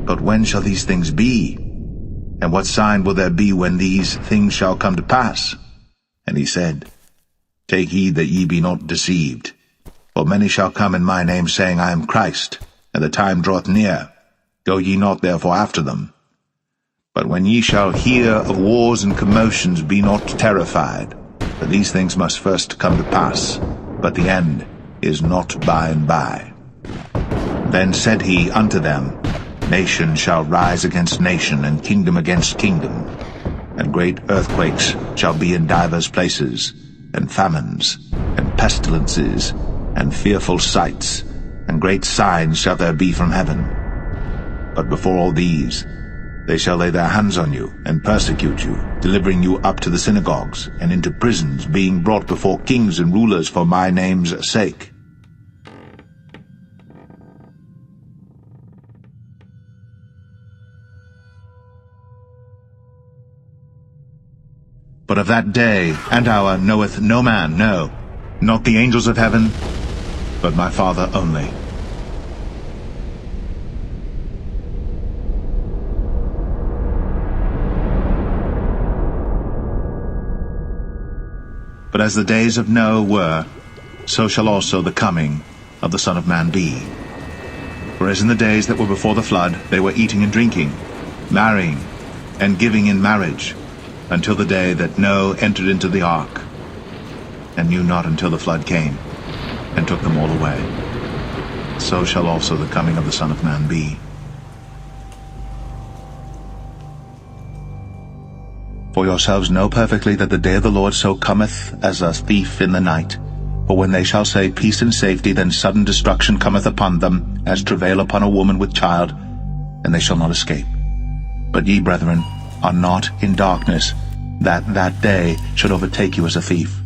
But when shall these things be? And what sign will there be when these things shall come to pass? And he said, Take heed that ye be not deceived. For many shall come in my name, saying, I am Christ, and the time draweth near. Go ye not therefore after them. But when ye shall hear of wars and commotions, be not terrified, for these things must first come to pass, but the end is not by and by. Then said he unto them, Nation shall rise against nation, and kingdom against kingdom, and great earthquakes shall be in divers places, and famines, and pestilences, and fearful sights, and great signs shall there be from heaven. But before all these, they shall lay their hands on you, and persecute you, delivering you up to the synagogues, and into prisons, being brought before kings and rulers for my name's sake. But of that day and hour knoweth no man, no, not the angels of heaven, but my Father only. But as the days of Noah were, so shall also the coming of the Son of Man be. For as in the days that were before the flood, they were eating and drinking, marrying, and giving in marriage, until the day that Noah entered into the ark, and knew not until the flood came, and took them all away. So shall also the coming of the Son of Man be. For yourselves know perfectly that the day of the Lord so cometh as a thief in the night. For when they shall say peace and safety, then sudden destruction cometh upon them, as travail upon a woman with child, and they shall not escape. But ye, brethren, are not in darkness, that that day should overtake you as a thief.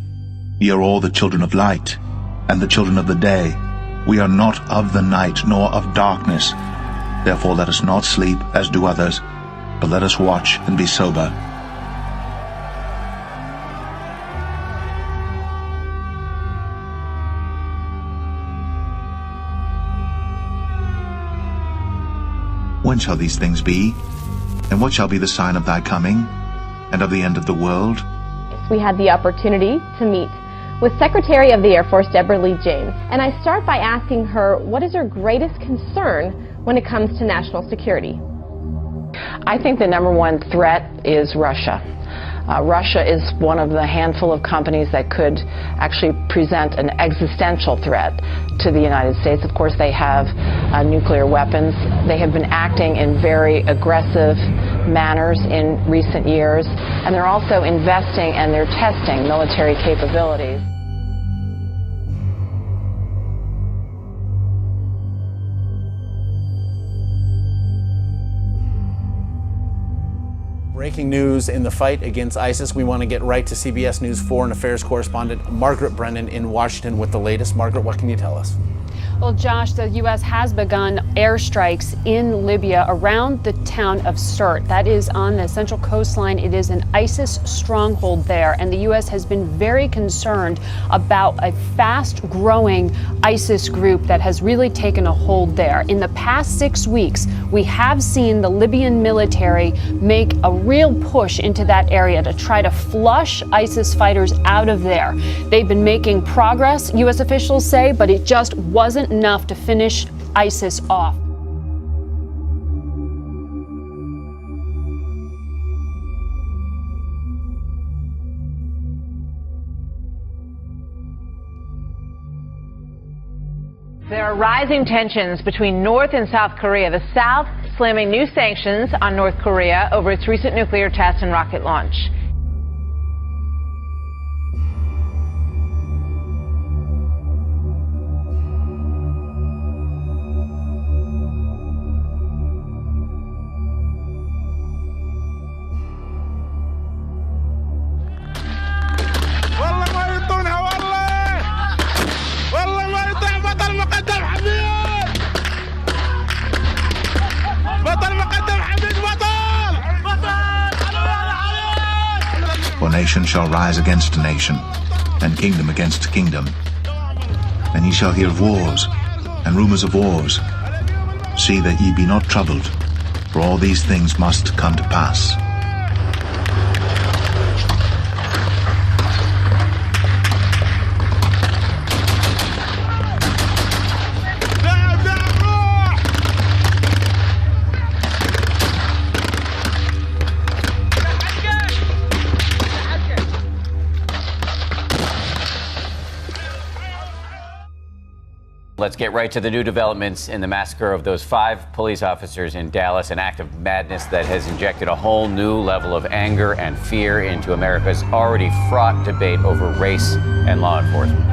Ye are all the children of light, and the children of the day. We are not of the night, nor of darkness. Therefore let us not sleep, as do others, but let us watch and be sober. When shall these things be? And what shall be the sign of thy coming, and of the end of the world? We had the opportunity to meet with Secretary of the Air Force Deborah Lee James, and I start by asking her what is her greatest concern when it comes to national security. I think the number one threat is Russia. Russia is one of the handful of companies that could actually present an existential threat to the United States. Of course, they have nuclear weapons. They have been acting in very aggressive manners in recent years, and they're also investing and they're testing military capabilities. Breaking news in the fight against ISIS. We want to get right to CBS News Foreign Affairs correspondent Margaret Brennan in Washington with the latest. Margaret, what can you tell us? Well, Josh, the U.S. has begun airstrikes in Libya around the town of Sirte. That is on the central coastline. It is an ISIS stronghold there, and the U.S. has been very concerned about a fast-growing ISIS group that has really taken a hold there. In the past 6 weeks, we have seen the Libyan military make a real push into that area to try to flush ISIS fighters out of there. They've been making progress, U.S. officials say, but it just wasn't enough to finish ISIS off. There are rising tensions between North and South Korea. The South slamming new sanctions on North Korea over its recent nuclear test and rocket launch. For nation shall rise against nation, and kingdom against kingdom. And ye shall hear of wars, and rumors of wars. See that ye be not troubled, For all these things must come to pass. Let's get right to the new developments in the massacre of those 5 police officers in Dallas, an act of madness that has injected a whole new level of anger and fear into America's already fraught debate over race and law enforcement.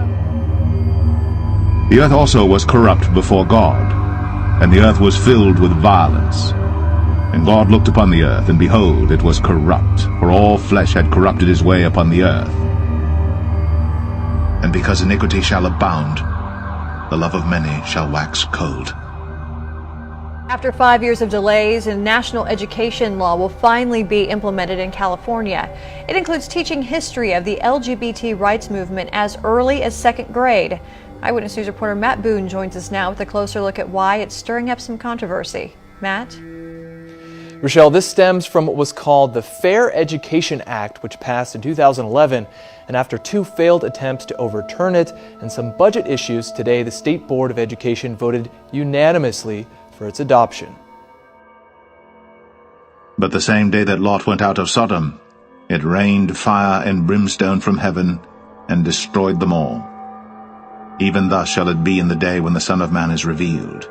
The earth also was corrupt before God, and the earth was filled with violence. And God looked upon the earth, and behold, it was corrupt, for all flesh had corrupted his way upon the earth. And because iniquity shall abound, the love of many shall wax cold. After 5 years of delays, a national education law will finally be implemented in California. It includes teaching history of the LGBT rights movement as early as 2nd grade. Eyewitness News reporter Matt Boone joins us now with a closer look at why it's stirring up some controversy. Matt? Rochelle, this stems from what was called the Fair Education Act, which passed in 2011. And after 2 failed attempts to overturn it and some budget issues, today the State Board of Education voted unanimously for its adoption. But the same day that Lot went out of Sodom, it rained fire and brimstone from heaven and destroyed them all. Even thus shall it be in the day when the Son of Man is revealed.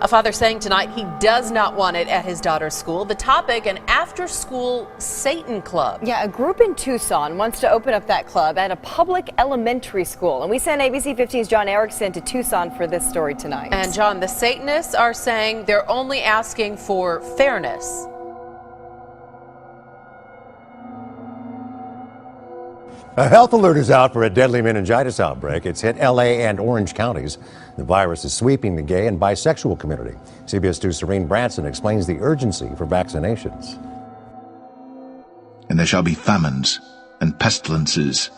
A father saying tonight he does not want it at his daughter's school. The topic, an after-school Satan club. Yeah, a group in Tucson wants to open up that club at a public elementary school. And we sent ABC 15's John Erickson to Tucson for this story tonight. And John, the Satanists are saying they're only asking for fairness. A health alert is out for a deadly meningitis outbreak. It's hit L.A. and Orange counties. The virus is sweeping the gay and bisexual community. CBS 2's Serene Branson explains the urgency for vaccinations. And there shall be famines and pestilences.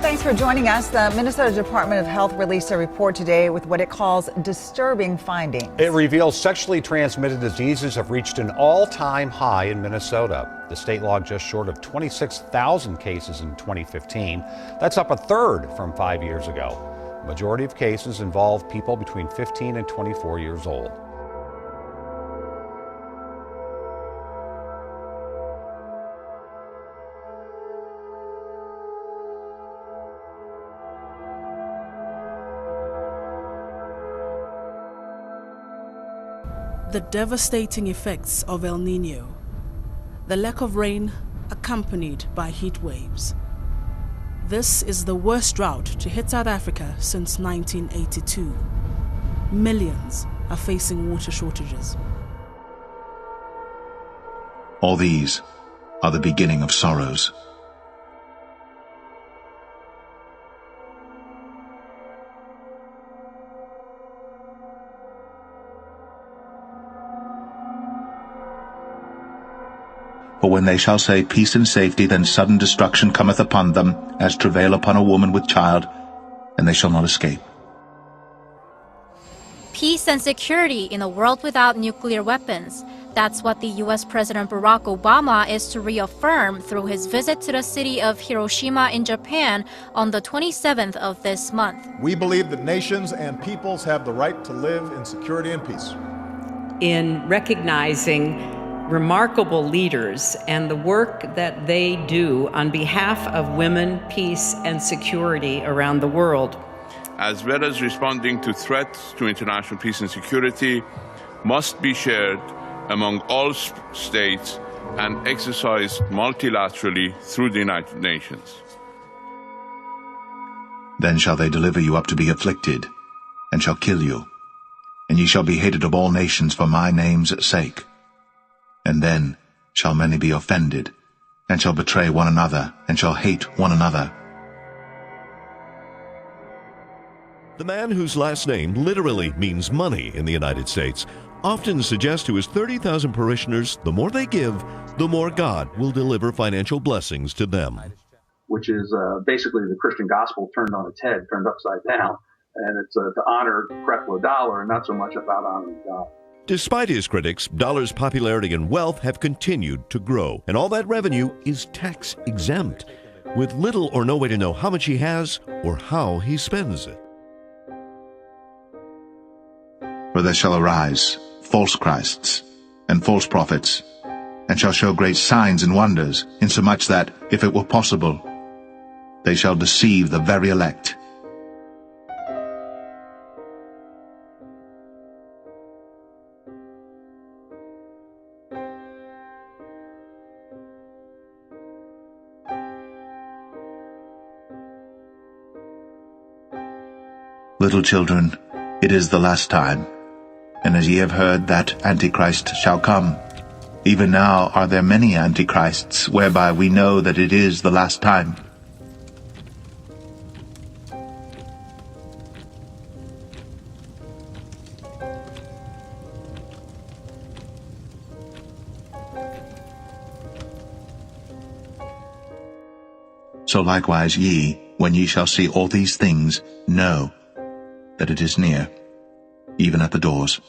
Thanks for joining us. The Minnesota Department of Health released a report today with what it calls disturbing findings. It reveals sexually transmitted diseases have reached an all-time high in Minnesota. The state logged just short of 26,000 cases in 2015. That's up a third from 5 years ago. The majority of cases involve people between 15 and 24 years old. The devastating effects of El Niño. The lack of rain accompanied by heat waves. This is the worst drought to hit South Africa since 1982. Millions are facing water shortages. All these are the beginning of sorrows. For when they shall say peace and safety, then sudden destruction cometh upon them, as travail upon a woman with child, and they shall not escape. Peace and security in a world without nuclear weapons. That's what the U.S. President Barack Obama is to reaffirm through his visit to the city of Hiroshima in Japan on the 27th of this month. We believe that nations and peoples have the right to live in security and peace. In recognizing remarkable leaders and the work that they do on behalf of women, peace, and security around the world. As well as responding to threats to international peace and security, must be shared among all states and exercised multilaterally through the United Nations. Then shall they deliver you up to be afflicted, and shall kill you, and ye shall be hated of all nations for my name's sake. And then shall many be offended, and shall betray one another, and shall hate one another. The man whose last name literally means money in the United States often suggests to his 30,000 parishioners, the more they give, the more God will deliver financial blessings to them. Which is basically the Christian gospel turned on its head, turned upside down. and it's to honor Creflo Dollar and not so much about honoring God. Despite his critics, Dollar's popularity and wealth have continued to grow, and all that revenue is tax exempt, with little or no way to know how much he has or how he spends it. For there shall arise false Christs and false prophets, and shall show great signs and wonders, insomuch that, if it were possible, they shall deceive the very elect. Little children, it is the last time, and as ye have heard that Antichrist shall come, even now are there many Antichrists, whereby we know that it is the last time. So likewise ye, when ye shall see all these things, know that it is near, even at the doors.